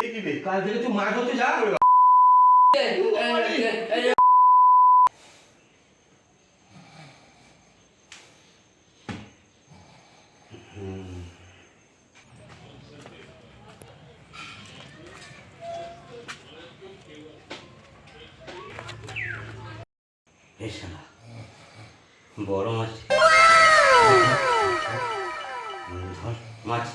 কাল থেকে তুই মাছ ধরতে যা। বড় মাছ ধর মাছ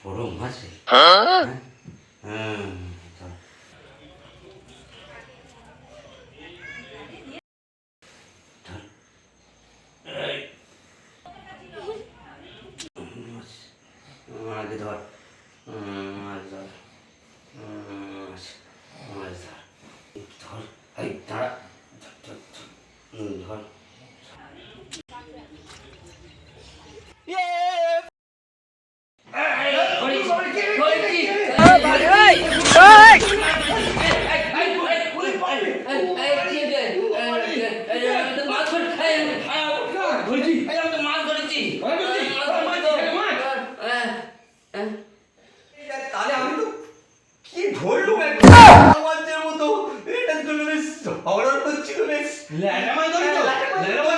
বড় মাছ আগে ধর মাছ ধর মাছ ধর ধর এই দাঁড়া ধর তাহলে আমি তো কি ধরলুম আমাদের মতো এটা তুলে বেশ হরর করছিল বেশ ল্যাটামাই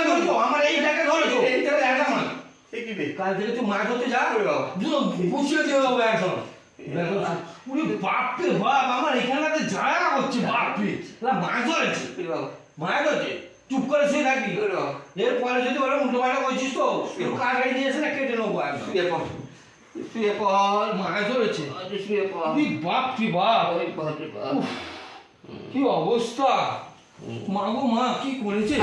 ধরতো আমার এইটাকে ধরতো এইটাকে ল্যাটামাই কি বে কাল থেকে তুই মাছ ধরতে যা করে বাবা বসিয়ে দিয়ে বাবা এখন পুরো বাপ রে বাপ আমার এখানটাতে জায়গা হচ্ছে বাপ রে মাছ ধরেছে বাবা মাছ ধরেছে চুপ করে শুয়ে থাকবি এরপরে যদি বলে উল্টো পাল্টা করছিস তো কার গাড়ি দিয়েছে না কেটে নেবো একদম শুয়ে পড় মাছ ধরেছে শুয়ে পড় তুই বাপ তুই বাপ কি অবস্থা মা গো মা কি করেছে